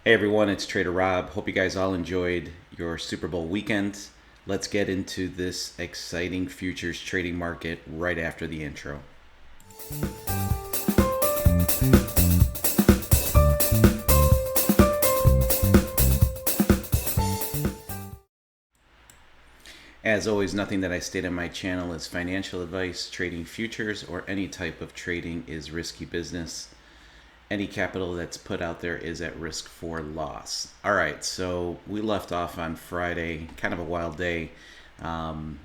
Hey everyone, it's Trader Rob. Hope you guys all enjoyed your Super Bowl weekend. Let's get into this exciting futures trading market right after the intro. As always, nothing that I state on my channel is financial advice. Trading futures or any type of trading is risky business. Any capital that's put out there is at risk for loss. All right, so we left off on Friday, kind of a wild day. Um,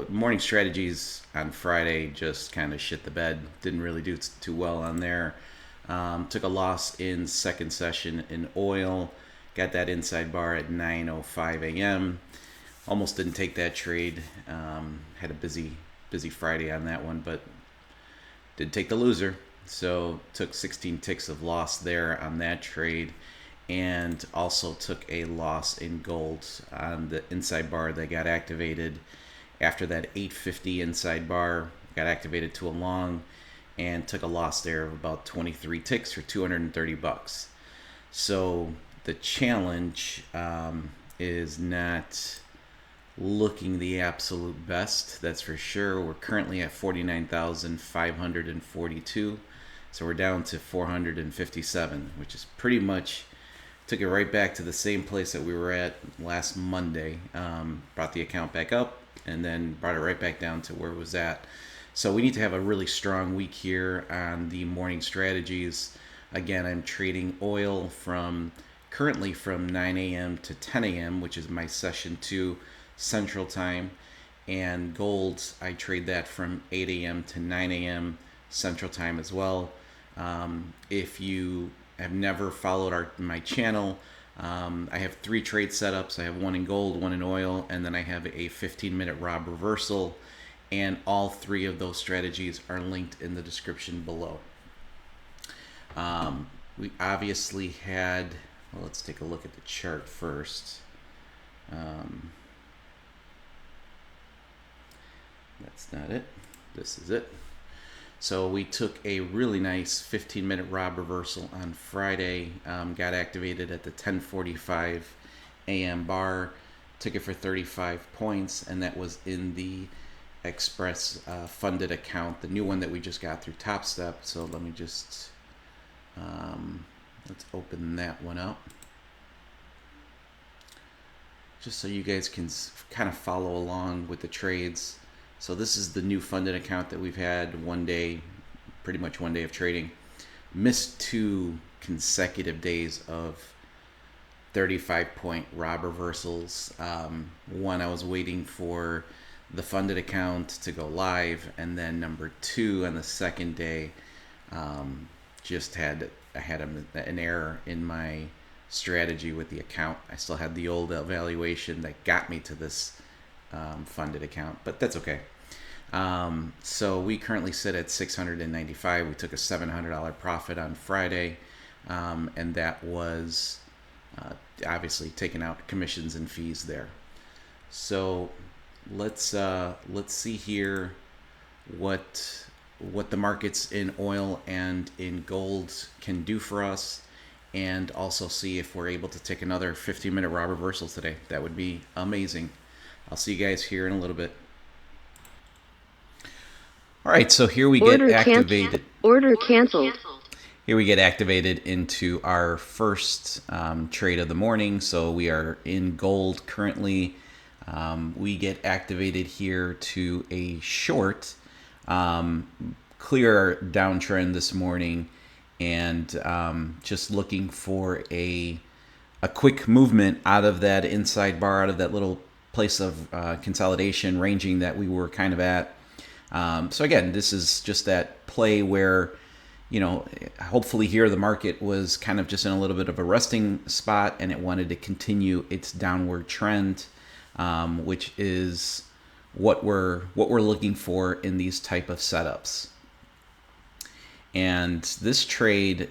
Morning strategies on Friday just kind of shit the bed. Didn't really do too well on there. Took a loss in second session in oil. Got that inside bar at 9:05 a.m. Almost didn't take that trade. Had a busy Friday on that one, but did take the loser. So took 16 ticks of loss there on that trade, and also took a loss in gold on the inside bar that got activated after that 850 inside bar got activated to a long, and took a loss there of about 23 ticks for 230 bucks. So the challenge is not looking the absolute best, that's for sure. We're currently at 49,542, so we're down to 457, which is pretty much took it right back to the same place that we were at last Monday. Brought the account back up and then brought it right back down to where it was at. So we need to have a really strong week here on the morning strategies. Again, I'm trading oil currently from 9 a.m. to 10 a.m., which is my session 2 Central Time, and gold, I trade that from 8 a.m. to 9 a.m. Central Time as well. If you have never followed my channel, I have 3 trade setups. I have one in gold, one in oil, and then I have a 15-minute Rob reversal, and all 3 of those strategies are linked in the description below. We obviously had, well, let's take a look at the chart first. That's not it. This is it. So we took a really nice 15-minute Rob reversal on Friday. Got activated at the 10:45 a.m. bar. Took it for 35 points, and that was in the Express funded account, the new one that we just got through Top Step. So let me just let's open that one up, just so you guys can kind of follow along with the trades. So this is the new funded account that we've had pretty much one day of trading. Missed 2 consecutive days of 35-point Rob reversals. One, I was waiting for the funded account to go live, and then number 2, on the second day, I had an error in my strategy with the account. I still had the old evaluation that got me to this funded account, but that's okay. So we currently sit at 695. We took a $700 profit on Friday, and that was obviously taking out commissions and fees there. So let's see here what the markets in oil and in gold can do for us, and also see if we're able to take another 15-minute Rob reversal today. That would be amazing. I'll see you guys here in a little bit. All right, so here we get activated. Order canceled. Here we get activated into our first trade of the morning. So we are in gold currently. We get activated here to a short, clear downtrend this morning, and just looking for a quick movement out of that inside bar, out of that little place of consolidation ranging that we were kind of at. So again, this is just that play where, hopefully here the market was kind of just in a little bit of a resting spot, and it wanted to continue its downward trend, which is what we're looking for in these type of setups. And this trade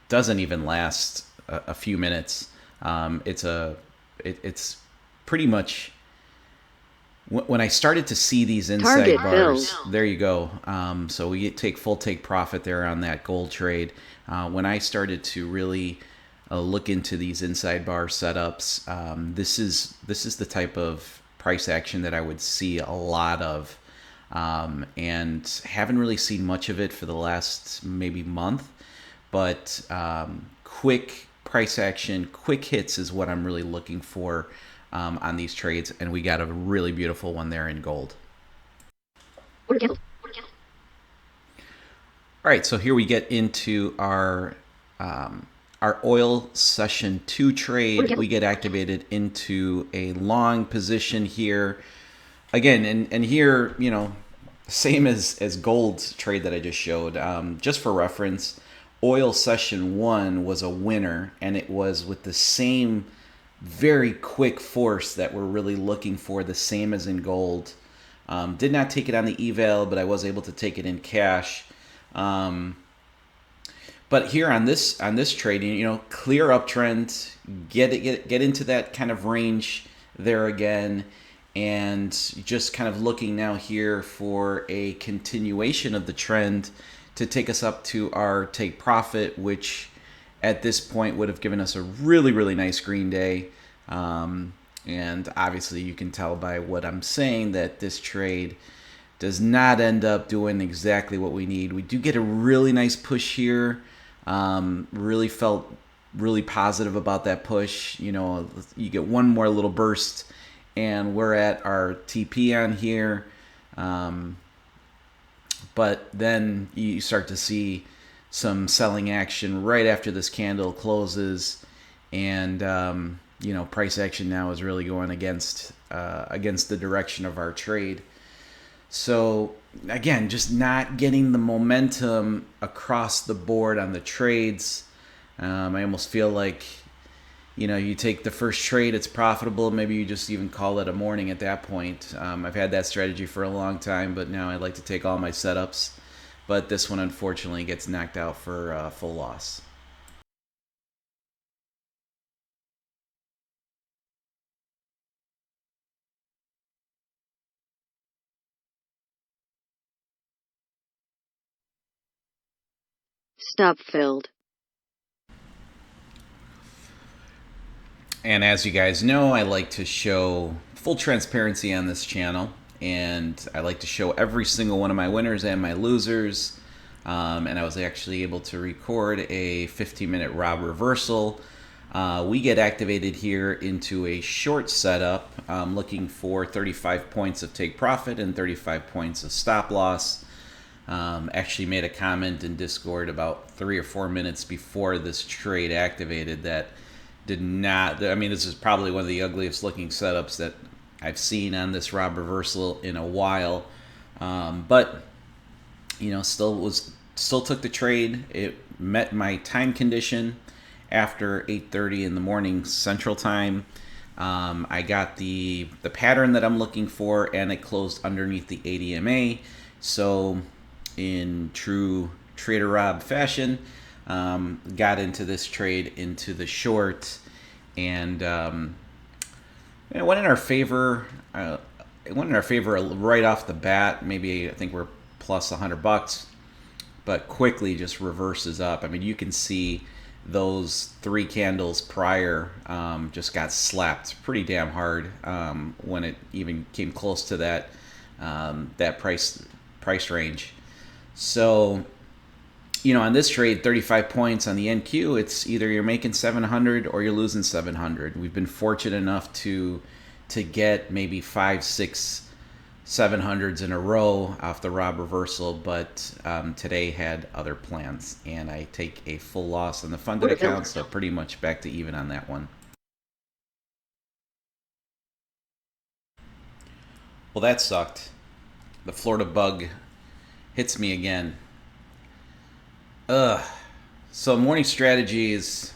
doesn't even last a few minutes. It's pretty much When I started to see these inside Target bars, filled. there you go. So we take full take profit there on that gold trade. When I started to really look into these inside bar setups, this is the type of price action that I would see a lot of, and haven't really seen much of it for the last maybe month. But quick price action, quick hits is what I'm really looking for on these trades, and we got a really beautiful one there in gold. Order canceled. All right, so here we get into our oil session 2 trade. We get activated into a long position here again, and here, same as gold's trade that I just showed. Just for reference, oil session 1 was a winner, and it was with the same very quick force that we're really looking for, the same as in gold. Did not take it on the eval, but I was able to take it in cash. But here on this trading, clear uptrend, get into that kind of range there again, and just kind of looking now here for a continuation of the trend to take us up to our take profit, which at this point would have given us a really, really nice green day. And obviously you can tell by what I'm saying that this trade does not end up doing exactly what we need. We do get a really nice push here. Really felt really positive about that push. You get one more little burst, and we're at our TP on here. But then you start to see some selling action right after this candle closes, and price action now is really going against the direction of our trade. So again, just not getting the momentum across the board on the trades. I almost feel like, you take the first trade, it's profitable. Maybe you just even call it a morning at that point. I've had that strategy for a long time, but now I like to take all my setups. But this one, unfortunately, gets knocked out for full loss. Stop filled. And as you guys know, I like to show full transparency on this channel, and I like to show every single one of my winners and my losers. And I was actually able to record a 15-minute Rob reversal. We get activated here into a short setup, looking for 35 points of take profit and 35 points of stop loss. Actually made a comment in Discord about 3 or 4 minutes before this trade activated that did not. I mean, this is probably one of the ugliest looking setups that I've seen on this Rob reversal in a while. But still took the trade. It met my time condition after 8:30 in the morning Central Time. I got the pattern that I'm looking for, and it closed underneath the ADMA. So, in true Trader Rob fashion, got into this trade into the short, and it went in our favor. It went in our favor right off the bat. Maybe I think we're plus $100, but quickly just reverses up. I mean, you can see those 3 candles prior just got slapped pretty damn hard when it even came close to that price range. So, on this trade, 35 points on the NQ, it's either you're making 700 or you're losing 700. We've been fortunate enough to get maybe 5, 6, 700s in a row off the Rob reversal, but today had other plans, and I take a full loss on the funded account, so pretty much back to even on that one. Well, that sucked. The Florida bug hits me again. Ugh. So morning strategies.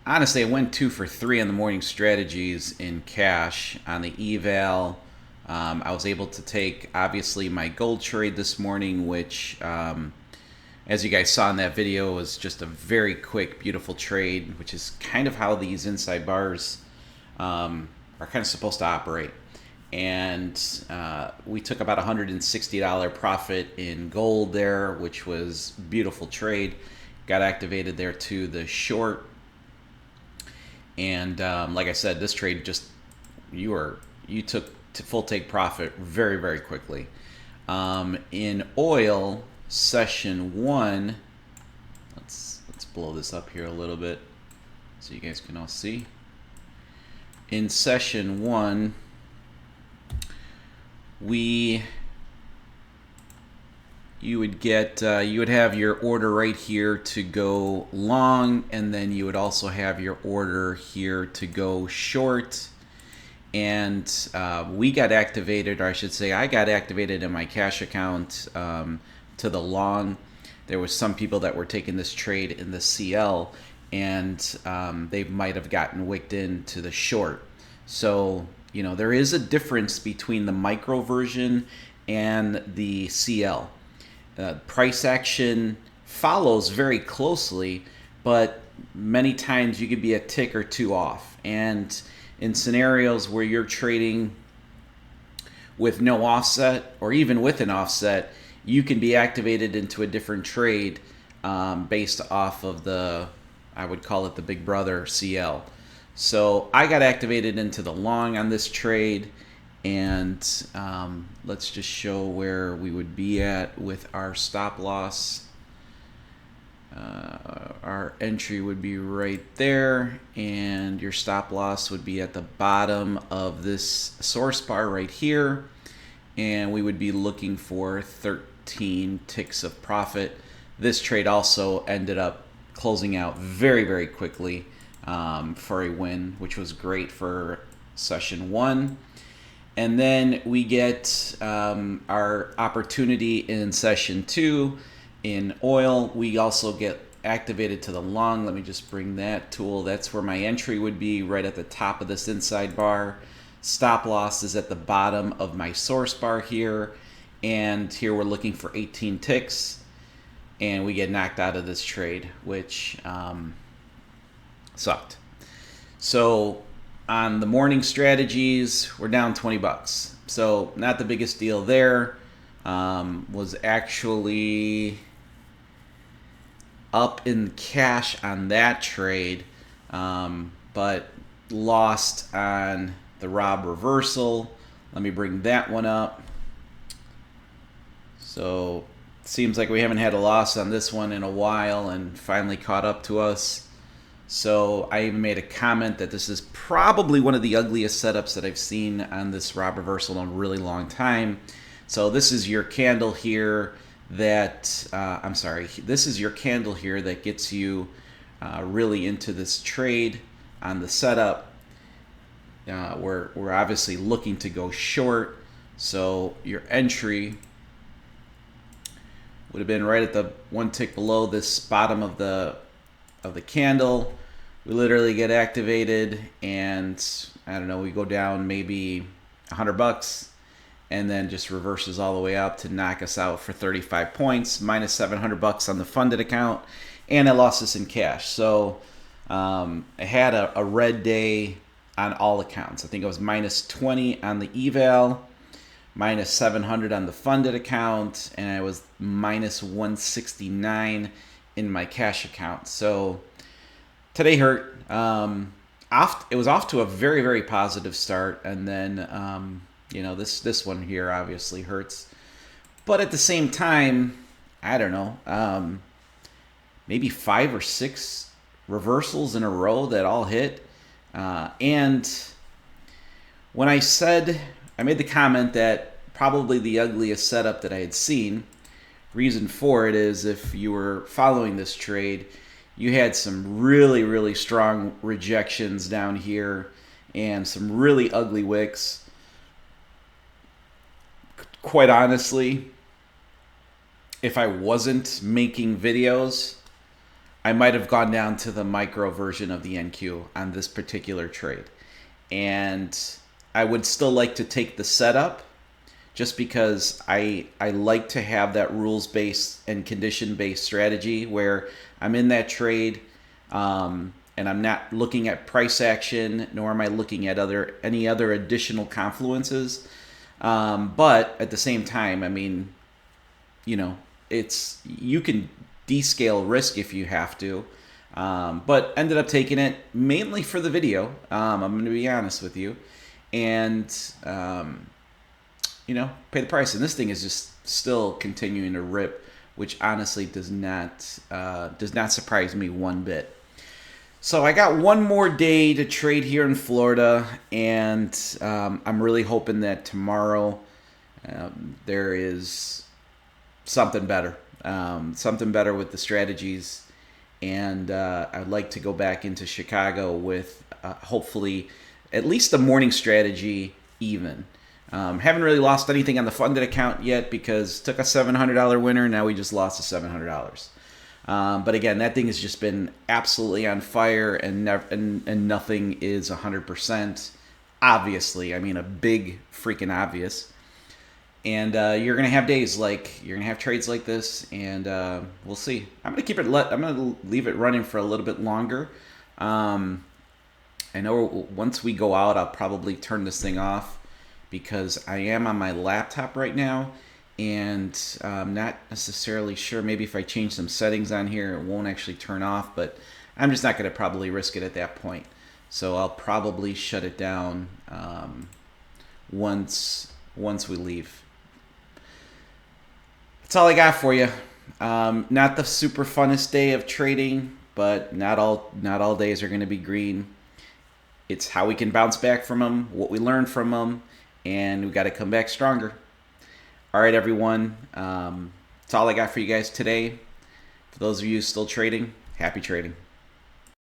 Honestly, I went 2 for 3 on the morning strategies in cash on the eval. I was able to take obviously my gold trade this morning, which, as you guys saw in that video, was just a very quick, beautiful trade, which is kind of how these inside bars are kind of supposed to operate. And we took about $160 profit in gold there, which was beautiful trade. Got activated there to the short, and like I said, this trade just you took to full take profit very very quickly. In oil session one, let's blow this up here a little bit so you guys can all see. In session one, you would have your order right here to go long, and then you would also have your order here to go short. And we got activated, or I should say I got activated in my cash account to the long. There was some people that were taking this trade in the CL, and they might have gotten wicked into the short. So there is a difference between the micro version and the CL. Price action follows very closely, but many times you could be a tick or two off. And in scenarios where you're trading with no offset, or even with an offset, you can be activated into a different trade based off of I would call it the Big Brother CL. So I got activated into the long on this trade, and let's just show where we would be at with our stop loss. Our entry would be right there, and your stop loss would be at the bottom of this source bar right here, and we would be looking for 13 ticks of profit. This trade also ended up closing out very very quickly for a win, which was great for session one. And then we get our opportunity in session two. In oil, we also get activated to the long. Let me just bring that tool. That's where my entry would be, right at the top of this inside bar. Stop loss is at the bottom of my source bar here. And here we're looking for 18 ticks. And we get knocked out of this trade, which sucked. So on the morning strategies, we're down 20 bucks. So not the biggest deal there. Was actually up in cash on that trade, but lost on the Rob reversal. Let me bring that one up. So it seems like we haven't had a loss on this one in a while, and finally caught up to us. So I even made a comment that this is probably one of the ugliest setups that I've seen on this Rob reversal in a really long time. So this is your candle here that, this is your candle here that gets you really into this trade on the setup. We're obviously looking to go short. So your entry would have been right at the one tick below this bottom of the candle. We literally get activated, and I don't know, we go down maybe $100, and then just reverses all the way up to knock us out for 35 points, minus $700 on the funded account, and I lost this in cash. So I had a red day on all accounts. I think it was minus 20 on the eval, minus 700 on the funded account, and I was minus 169 in my cash account. So today hurt. It was off to a very, very positive start, and then this one here obviously hurts. But at the same time, I don't know, maybe 5 or 6 reversals in a row that all hit. And when I made the comment that probably the ugliest setup that I had seen. Reason for it is, if you were following this trade, you had some really, really strong rejections down here and some really ugly wicks. Quite honestly, if I wasn't making videos, I might have gone down to the micro version of the NQ on this particular trade. And I would still like to take the setup, just because I like to have that rules-based and condition-based strategy where I'm in that trade. and I'm not looking at price action, nor am I looking at any other additional confluences. But at the same time, I mean, you know, it's you can descale risk if you have to. But ended up taking it mainly for the video. I'm going to be honest with you, and pay the price. And this thing is just still continuing to rip, which honestly does not surprise me one bit. So I got one more day to trade here in Florida, and I'm really hoping that tomorrow there is something better, with the strategies. And I'd like to go back into Chicago with hopefully at least the morning strategy even. Haven't really lost anything on the funded account yet because took a $700 winner. Now we just lost the $700. But again, that thing has just been absolutely on fire, and nothing is 100%. Obviously, I mean a big freaking obvious. And you're gonna have days like you're gonna have trades like this, and we'll see. I'm gonna leave it running for a little bit longer. I know once we go out, I'll probably turn this thing off because I am on my laptop right now, and I'm not necessarily sure. Maybe if I change some settings on here, it won't actually turn off. But I'm just not gonna probably risk it at that point. So I'll probably shut it down once we leave. That's all I got for you. Not the super funnest day of trading, but not all days are going to be green. It's how we can bounce back from them, what we learn from them, and we got to come back stronger. All right, everyone. That's all I got for you guys today. For those of you still trading, happy trading.